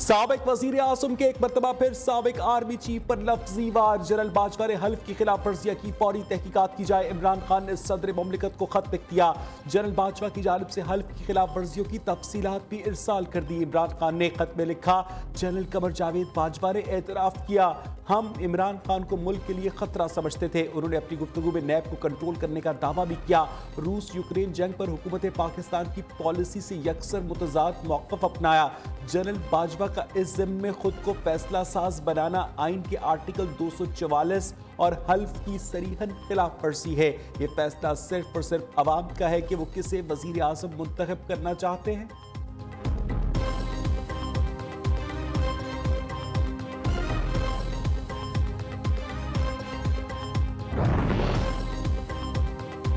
साबिक वजीर आजम के एक मरतबा फिर साबिक आर्मी चीफ पर लफ्जी वार। जनरल बाजवा ने हल्फ की खिलाफ वर्जियां की, फौरी तहकीकात की जाए। इमरान खान ने सदर मुमलिकत को खत लिख दिया। जनरल बाजवा की जानिब से हल्फ की खिलाफ वर्जियों की तफसीलात भी इरसाल कर दी। इमरान खान ने खत में लिखा, जनरल कमर जावेद बाजवा ने एतराफ किया, हम इमरान खान को मुल्क के लिए खतरा समझते थे। उन्होंने अपनी गुफ्तगू में नैब को कंट्रोल करने का दावा भी किया। रूस यूक्रेन जंग पर हुकूमत पाकिस्तान की पॉलिसी से यकसर मुतजाद मौक़िफ़ अपनाया। जनरल बाजवा का इस ज़िम्मे में खुद को फैसला साज बनाना आइन के आर्टिकल 244 और हल्फ की सरीहन खिलाफ वर्जी है। ये फैसला सिर्फ और सिर्फ अवाम का है कि वो किसे वजीर आज़म मुंतखब करना चाहते हैं।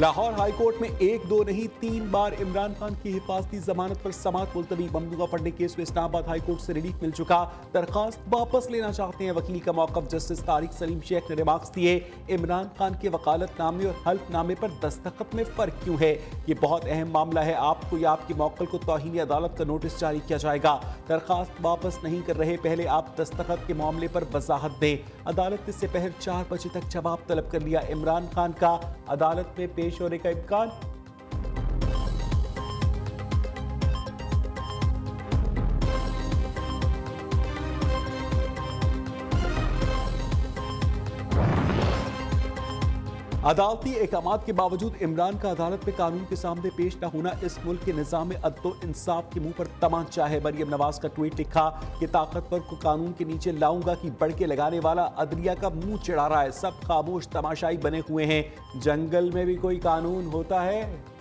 लाहौर हाई कोर्ट में एक दो नहीं 3 बार इमरान खान की हिफाजती जमानत पर समाअत मुलतवी। ममनूआ फंडिंग केस में इस्लामाबाद हाई कोर्ट से रिलीफ मिल चुका, दरखास्त वापस लेना चाहते हैं वकील का मौक़िफ़। जस्टिस तारिक सलीम शेख ने रिमार्क्स दिए, इमरान खान के वकालतनामे और हल्फनामे पर दस्तखत में फ़र्क क्यों है? ये बहुत अहम मामला है, आपको या आपके मौक्किल को तौहीन अदालत का नोटिस जारी किया जाएगा। दरखास्त वापस नहीं कर रहे, पहले आप दस्तखत के मामले पर वजाहत दें। अदालत ने दोपहर 4 बजे तक जवाब तलब कर लिया। इमरान खान का अदालत में पेश होने का इम्कान। अदालती एहकामात के बावजूद इमरान का अदालत में कानून के सामने पेश न होना इस मुल्क के निज़ाम में अदल व इंसाफ के मुंह पर तमाचा है। मरियम नवाज का ट्वीट लिखा कि ताकतवर को कानून के नीचे लाऊंगा कि बढ़ के लगाने वाला अदलिया का मुंह चिढ़ा रहा है। सब खामोश तमाशाई बने हुए हैं। जंगल में भी कोई कानून होता है?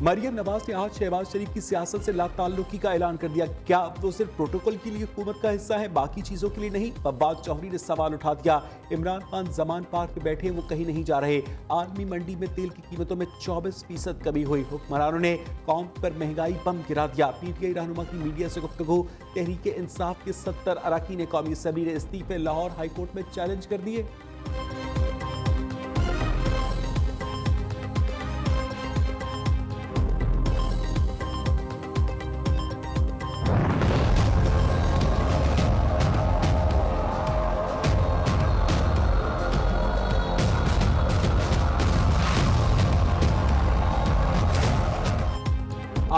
मरियम नवाज ने आज शहबाज शरीफ की सियासत से लाताल्लुकी का ऐलान कर दिया। क्या वो सिर्फ प्रोटोकॉल के लिए हुकूमत का हिस्सा है, बाकी चीजों के लिए नहीं? फवाद चौधरी ने सवाल उठा दिया, इमरान खान जमान पार्क में बैठे, वो कहीं नहीं जा रहे। आर्मी मंडी में तेल की कीमतों में 24% कमी हुई। हुक्मरानों ने कौम पर महंगाई बम गिरा दिया। पीटीआई रहनुमा की मीडिया से गुफ्तगू, तहरीक इंसाफ के 70 अरकान कौमी असम्बली ने इस्तीफे लाहौर हाईकोर्ट में चैलेंज कर दिए।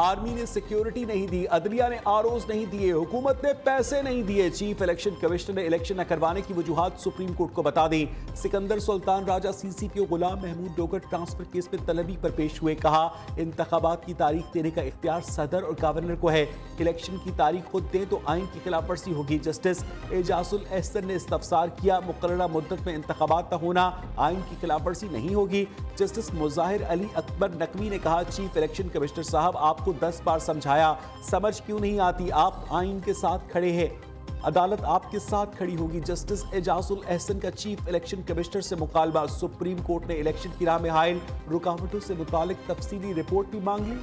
आर्मी ने सिक्योरिटी नहीं दी, अदलिया ने आरओज नहीं दिए, हुकूमत ने पैसे नहीं दिए। चीफ इलेक्शन कमिश्नर ने इलेक्शन न करवाने की वजूहात सुप्रीम कोर्ट को बता दी। सिकंदर सुल्तान राजा सीसीपी गुलाम महमूद डोगर ट्रांसफर केस में तलबी पर पेश हुए। कहा, इंतखाबात की तारीख देने का इख्तियार सदर और गवर्नर को है। इलेक्शन की तारीख खुद दें तो आइन की खिलाफ वर्जी होगी। जस्टिस एजाजुल एहसन ने इस्तफसार किया, मुकर्ररा मुद्दत में इंतखाबात न होना आइन की खिलाफ वर्जी नहीं होगी। जस्टिस मुजाहिर अली अकबर नकवी ने कहा, चीफ इलेक्शन कमिश्नर साहब, आपको 10 बार समझाया, समझ क्यों नहीं आती? आप आइन के साथ खड़े हैं, अदालत आपके साथ खड़ी होगी। जस्टिस एजाजुल एहसन का चीफ इलेक्शन कमिश्नर से मुकालबा। सुप्रीम कोर्ट ने इलेक्शन की राह में हायल रुकावटों से मुतालिक तफसीली रिपोर्ट भी मांग ली।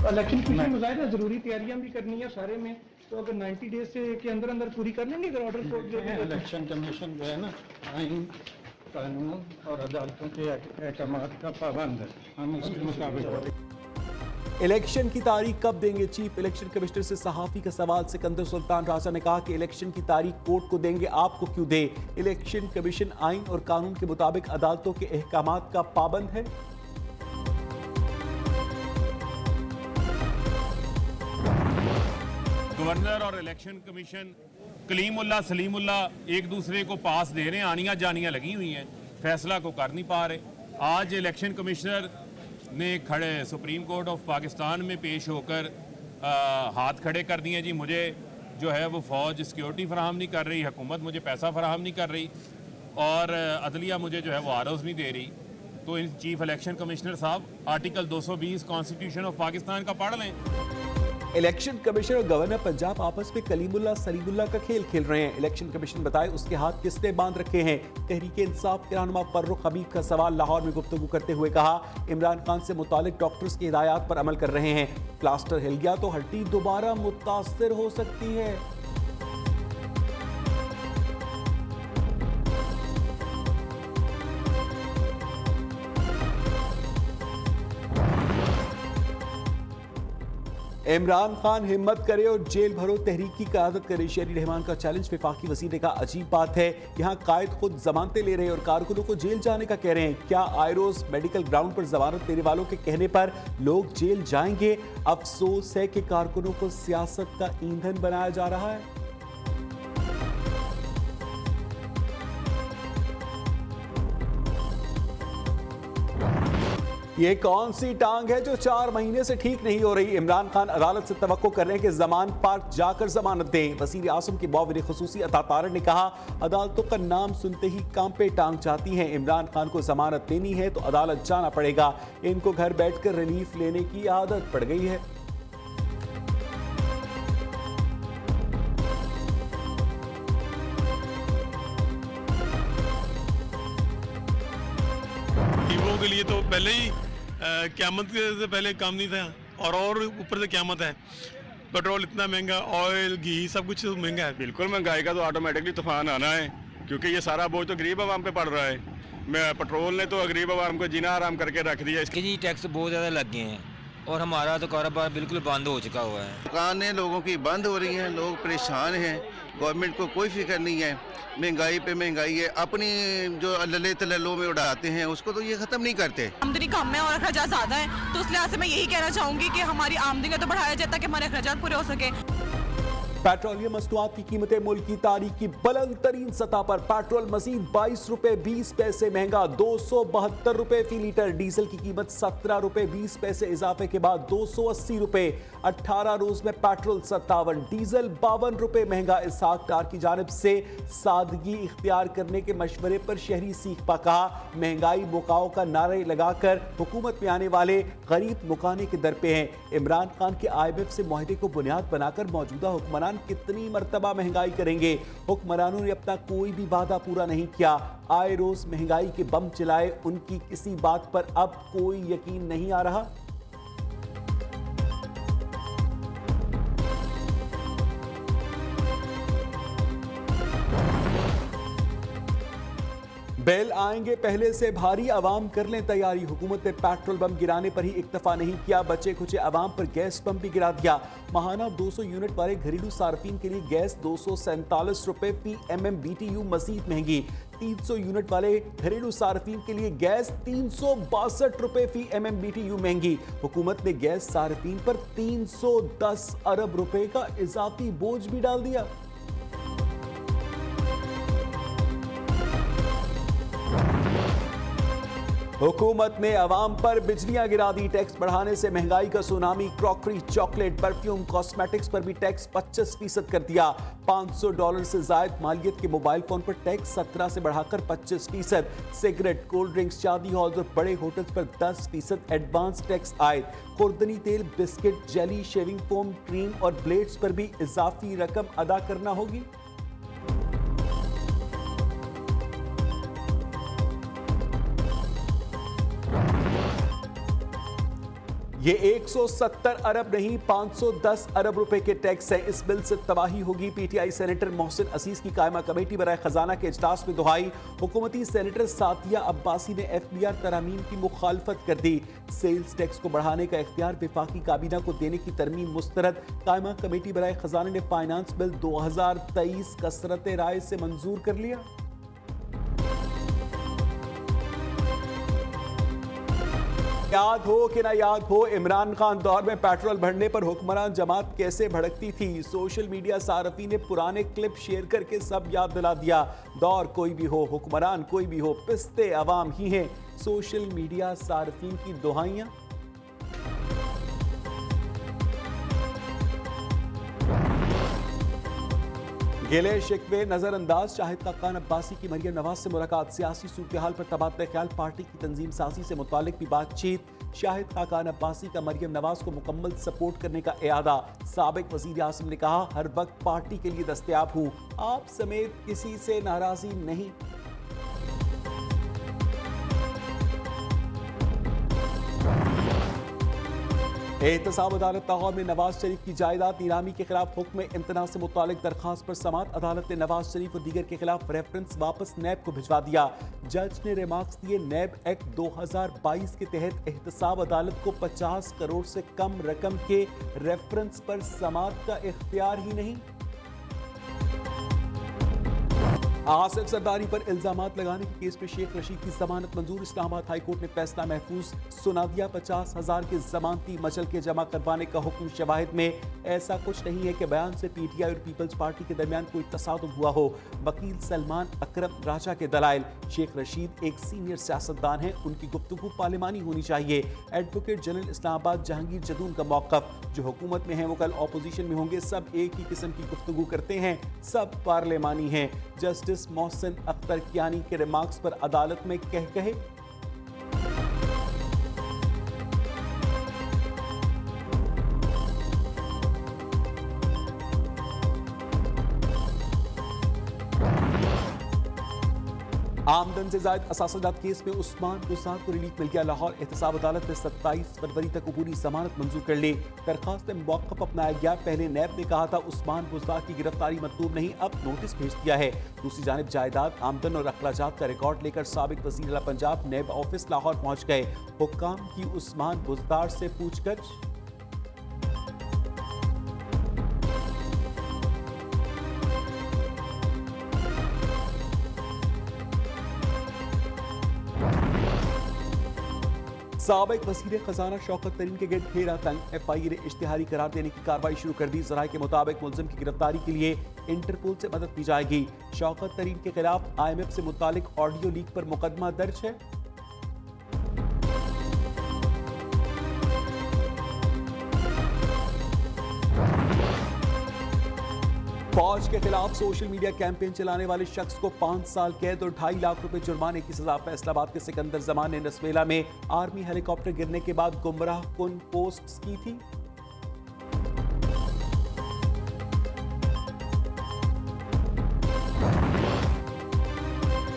इलेक्शन की मुजाहिर है, जरूरी तैयारियां भी करनी है सारे में, तो अगर 90 डेज से के अंदर अंदर पूरी कर लेंगे अगर ऑर्डर कोर्ट जो है। इलेक्शन कमीशन जो है ना, आइन कानून और अदालतों के अहकामात का पाबंद है, हम उसके मुताबिक। इलेक्शन की तारीख कब देंगे? चीफ इलेक्शन कमिश्नर से सहाफी का सवाल। सिकंदर सुल्तान राजा ने कहा कि इलेक्शन की तारीख कोर्ट को देंगे, आपको क्यों दे? इलेक्शन कमीशन आइन और कानून के मुताबिक अदालतों के अहकामात का पाबंद है। गवर्नर और इलेक्शन कमीशन कलीमुल्ला सलीमुल्ला एक दूसरे को पास दे रहे हैं, आनियाँ जानियाँ लगी हुई हैं, फैसला को कर नहीं पा रहे। आज इलेक्शन कमिश्नर ने खड़े सुप्रीम कोर्ट ऑफ पाकिस्तान में पेश होकर हाथ खड़े कर दिए। जी मुझे जो है वो फ़ौज सिक्योरिटी फराहम नहीं कर रही, हुकूमत मुझे पैसा फराहम नहीं कर रही और अदलिया मुझे जो है वो आरओज़ नहीं दे रही। तो इन चीफ इलेक्शन कमिश्नर साहब आर्टिकल 220 कॉन्स्टिट्यूशन ऑफ पाकिस्तान का पढ़ लें। इलेक्शन कमीशन और गवर्नर पंजाब आपस में कलीमुल्ला सलीमुल्ला का खेल खेल रहे हैं। इलेक्शन कमीशन बताए उसके हाथ किसने बांध रखे हैं। तहरीक इंसाफ के रहनुमा फर्रुख हबीब का सवाल। लाहौर में गुफ्तगू करते हुए कहा इमरान खान से मुतालिक डॉक्टर्स की हिदायत पर अमल कर रहे हैं। प्लास्टर हिल गया तो हड्डी दोबारा मुतासिर हो सकती है। इमरान खान हिम्मत करे और जेल भरो तहरीक की क़यादत करे। शेरी रहमान का चैलेंज। वफाकी वज़ीर ने कहा अजीब बात है, यहाँ कायद खुद जमानतें ले रहे हैं और कारकुनों को जेल जाने का कह रहे हैं। क्या आयरोस मेडिकल ग्राउंड पर जमानत देने वालों के कहने पर लोग जेल जाएंगे? अफसोस है कि कारकुनों को सियासत का ईंधन बनाया जा रहा है। ये कौन सी टांग है जो 4 महीने से ठीक नहीं हो रही? इमरान खान अदालत से तवक्को कर रहे हैं कि जमान पार्क जाकर जमानत दें। वज़ीर आज़म की मुआविन ख़ुसूसी अता तारिक ने कहा अदालतों का नाम सुनते ही कांपे टांग चाहती हैं। इमरान खान को जमानत देनी है तो अदालत जाना पड़ेगा। इनको घर बैठकर रिलीफ लेने की आदत पड़ गई है। के लिए तो पहले ही क़यामत से पहले काम नहीं था और ऊपर से क़यामत है। पेट्रोल इतना महंगा, ऑयल घी सब कुछ महंगा है। बिल्कुल महंगाई का तो ऑटोमेटिकली तूफान आना है, क्योंकि ये सारा बोझ तो गरीब आवाम पे पड़ रहा है। पेट्रोल ने तो गरीब आवाम को जीना आराम करके रख दिया। इसके जी टैक्स बहुत ज़्यादा लग गए हैं और हमारा तो कारोबार बिल्कुल बंद हो चुका हुआ है। दुकानें लोगों की बंद हो रही हैं, लोग परेशान हैं। गवर्नमेंट को कोई फिक्र नहीं है। महंगाई पे महंगाई है, अपनी जो लले तललों में उड़ाते हैं उसको तो ये ख़त्म नहीं करते। आमदनी कम है और अखराजात ज़्यादा है, तो उस लिहाज से मैं यही कहना चाहूँगी कि हमारी आमदनी को तो बढ़ाया जाए ताकि हमारे अखराजात पूरे हो सके। पेट्रोलियम मसनूआत की कीमतें मुल्क की तारीख की बुलंद तरीन सतह पर। पेट्रोल मजीद 22 रुपए 20 पैसे महंगा, 272 रुपए फी लीटर। डीजल की कीमत 17 रुपए 20 पैसे इजाफे के बाद 280 रुपए। 18 रोज में पेट्रोल 57, डीजल 52 रुपए महंगा। इसहाक डार की जानिब से सादगी इख्तियार करने के मशवरे पर शहरी सीखपा कहा महंगाई मुकाओ का नारे लगाकर हुकूमत में आने वाले गरीब मुकाने के दर पे हैं। इमरान खान के IMF से मुआहदे को बुनियाद बनाकर मौजूदा हुक्मरान कितनी मर्तबा महंगाई करेंगे? हुक्मरानों ने अपना कोई भी वादा पूरा नहीं किया। आए रोज महंगाई के बम चलाए, उनकी किसी बात पर अब कोई यकीन नहीं आ रहा। बिल आएंगे पहले से भारी, अवाम कर लें तैयारी। हुकूमत ने पेट्रोल बम गिराने पर ही इक्तफा नहीं किया, बचे खुचे अवाम पर गैस बम भी गिरा दिया। माहाना 200 यूनिट वाले घरेलू सार्फिन के लिए गैस 247 रुपए फी MMBTU मजीद महंगी। 300 यूनिट वाले घरेलू सार्फिन के लिए गैस 362 रुपए फी MMBTU महंगी। हुकूमत ने गैस सार्फिन पर 310 अरब रुपए का इजाफी बोझ भी डाल दिया। हुकूमत ने अवाम पर बिजलियां गिरा दी। टैक्स बढ़ाने से महंगाई का tsunami. Crockery, chocolate, perfume, cosmetics पर भी टैक्स 25% कर दिया। $500 से जायद मालियत के मोबाइल फोन पर टैक्स 17 से बढ़ाकर 25%। सिगरेट, कोल्ड ड्रिंक्स, शादी हॉल्स और बड़े होटल्स पर 10% एडवांस टैक्स आयद। खुर्दनी तेल, biscuit, jelly, shaving foam, cream और ब्लेड्स पर भी इजाफी रकम अदा करना होगी। ये 170 अरब नहीं 510 अरब रुपए के टैक्स है। इस बिल से तबाही होगी। PTI सेनेटर मोहसिन अजीज की कायमा कमेटी बराए खजाना के इजलास में दुहाई। हुकूमती सेनेटर सातिया अब्बासी ने FBR तरामीम की मुखालफत कर दी। सेल्स टैक्स को बढ़ाने का इख्तियार वफाकी काबीना को देने की तरमीम मुस्तरद। कायमा कमेटी बराए खजाना ने फाइनेंस बिल 2023 कसरत राय से मंजूर कर लिया। याद हो कि ना याद हो, इमरान खान दौर में पेट्रोल भरने पर हुक्मरान जमात कैसे भड़कती थी। सोशल मीडिया सारफी ने पुराने क्लिप शेयर करके सब याद दिला दिया। दौर कोई भी हो, हुक्मरान कोई भी हो, पिस्ते अवाम ही हैं। सोशल मीडिया सारफी की दुहाइयां। गिले शिकवे नजरअंदाज, शाहिद खाकान अब्बासी की मरियम नवाज से मुलाकात, सियासी सूरत-ए-हाल पर तबादला ख्याल, पार्टी की तंजीम साजी से मुतालिक भी बातचीत। शाहिद खाकान अब्बासी का मरियम नवाज को मुकम्मल सपोर्ट करने का इरादा, साबिक वजीर आसिम ने कहा हर वक्त पार्टी के लिए दस्तयाब हूँ, आप समेत किसी से नाराजी नहीं। एहतसाब अदालत लाहौर में नवाज शरीफ की जायदाद नीलामी के खिलाफ हुक्म इम्तना से मुतालिक दरखास्त पर समाअत, अदालत ने नवाज शरीफ और दीगर के खिलाफ रेफरेंस वापस नैब को भिजवा दिया। जज ने रिमार्क्स दिए, नैब एक्ट 2022 के तहत एहतसाब अदालत को 50 करोड़ से कम रकम के रेफरेंस पर समाअत का इख्तियार ही नहीं। आसिफ जरदारी पर इल्जामात लगाने के केस में शेख रशीद की जमानत मंजूर, इस्लामाबाद हाई कोर्ट ने फैसला महफूज सुना दिया। 50,000 के जमानती मचल के जमा करवाने का हुक्म, शवाहिद में ऐसा कुछ नहीं है कि बयान से पीटीआई और पीपल्स पार्टी के दरमियान कोई तसादुम हुआ हो। वकील सलमान अकरम राजा के दलाइल, शेख रशीद एक सीनियर सियासतदान हैं, उनकी गुफ्तगू पार्लिमानी होनी चाहिए। एडवोकेट जनरल इस्लामाबाद जहांगीर जदून का मौक़िफ़, जो हुकूमत में है वो कल ऑपोजिशन में होंगे, सब एक ही किस्म की गुफ्तगू करते हैं, सब पार्लिमानी हैं। जस्टिस मोहसिन अख्तर कियानी के रिमार्क्स पर अदालत में कहे आमदन से जायद असासजात केस में उस्मान बुज़दार को रिलीफ मिल गया। लाहौर एहतसाब अदालत ने 27 फरवरी तक अबूरी जमानत मंजूर कर ली। दरखास्त में मौक़िफ़ अपनाया गया। पहले नैब ने कहा था उस्मान बुज़दार की गिरफ्तारी मतलूब नहीं, अब नोटिस भेज दिया है। दूसरी जानिब जायदाद, आमदन और अखराजात का रिकॉर्ड लेकर साबिक वज़ीर आला पंजाब नैब ऑफिस लाहौर पहुँच गए। हुक्काम की उस्मान बुज़दार से पूछताछ। साबिक वज़ीर खजाना शौकत तरीन के गिरद घेरा तंग, FIA ने इश्तिहारी करार देने की कार्रवाई शुरू कर दी। ज़राए के मुताबिक मुलजिम की गिरफ्तारी के लिए इंटरपोल से मदद दी जाएगी। शौकत तरीन के खिलाफ IMF से मुतालिक ऑडियो लीक पर मुकदमा दर्ज है। फौज के खिलाफ सोशल मीडिया कैंपेन चलाने वाले शख्स को 5 साल कैद और 2.5 लाख रुपए जुर्माने की सजा। फैसलाबाद के सिकंदर जमान ने नसवेला में आर्मी हेलीकॉप्टर गिरने के बाद गुमराह कुन पोस्ट की थी।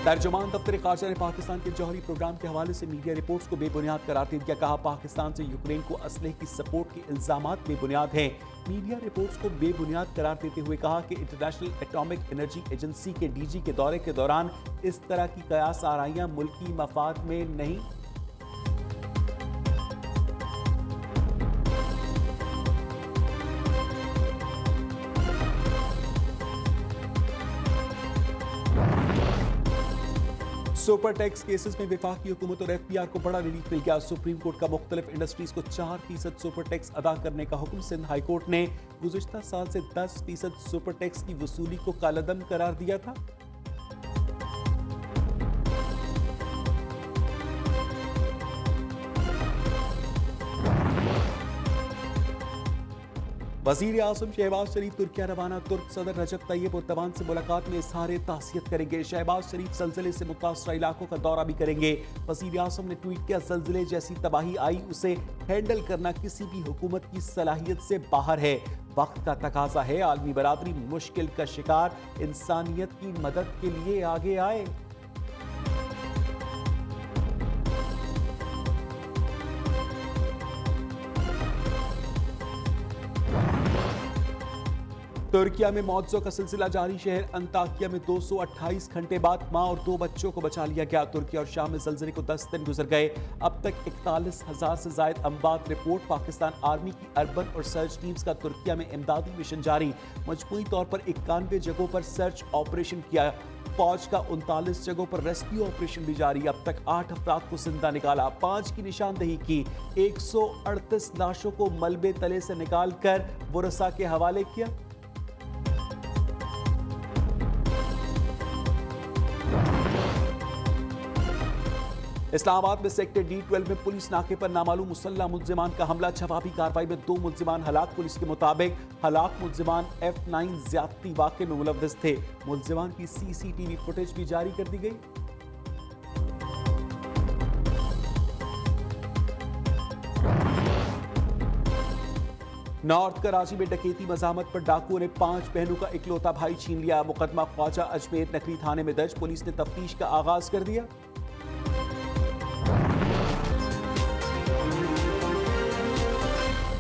तर्जुमान दफ्तर खारजा ने पाकिस्तान के जौहरी प्रोग्राम के हवाले से मीडिया रिपोर्ट्स को बेबुनियाद करार दे दिया। कहा पाकिस्तान से यूक्रेन को असलहे की सपोर्ट के इल्जामात बेबुनियाद हैं। मीडिया रिपोर्ट्स को बेबुनियाद करार देते हुए कहा कि इंटरनेशनल एटॉमिक एनर्जी एजेंसी के DG के दौरे के दौरान इस तरह की कयास आराइयां मुल्की मफाद में नहीं। सुपर टैक्स केसेस में वफाकी हुकूमत और FBR को बड़ा रिलीफ मिल गया। सुप्रीम कोर्ट का मुख्तलिफ इंडस्ट्रीज को 4% सुपर टैक्स अदा करने का हुक्म। सिंध हाई कोर्ट ने गुज़िश्ता साल से 10% सुपर टैक्स की वसूली को कालअदम करार दिया था। वज़ीर आज़म शहबाज शरीफ तुर्किया रवाना। तुर्क सदर रजब तैयब एर्दोगान से मुलाकात में इज़हार ताज़ियत करेंगे। शहबाज शरीफ ज़ल्ज़ले से मुतासरा इलाकों का दौरा भी करेंगे। वज़ीर आज़म ने ट्वीट किया, ज़ल्ज़ले जैसी तबाही आई उसे हैंडल करना किसी भी हुकूमत की सलाहियत से बाहर है। वक्त का तकाजा है आलमी बरादरी मुश्किल का शिकार, इंसानियत की मदद के लिए आगे आए। तुर्किया में मौतों का सिलसिला जारी। शहर अंताकिया में 228 घंटे बाद मां और 2 बच्चों को बचा लिया गया। तुर्किया और शाम में ज़ल्ज़ले को 10 दिन गुजर गए। अब तक 41,000 से ज़ायद अमवात रिपोर्ट। पाकिस्तान आर्मी की अर्बन और सर्च टीम्स का तुर्किया में इमदादी मिशन जारी। मजमूई तौर पर 91 जगहों पर सर्च ऑपरेशन किया। फौज का 39 जगहों पर रेस्क्यू ऑपरेशन भी जारी। अब तक 8 अफराद को जिंदा निकाला, 5 की निशानदेही की, 138 लाशों को मलबे तले से निकाल कर वरसा के हवाले किया। इस्लामाबाद में सेक्टर D12 में पुलिस नाके पर नामालूम मुसल्लह मुल्जिमान का हमला, जवाबी कार्रवाई में 2 मुल्जिमान हलाक। पुलिस के मुताबिक हलाक मुल्जिमान F9 ज्यादती वाक़े में मुलव्वस थे। मुल्जिमान की CCTV फुटेज भी जारी कर दी गई। नॉर्थ कराची में डकैती मज़ामत पर डाकुओं ने 5 बहनों का इकलौता भाई छीन लिया। मुकदमा ख्वाजा अजमेर नकली थाने में दर्ज। पुलिस ने तफ्तीश का आगाज कर दिया।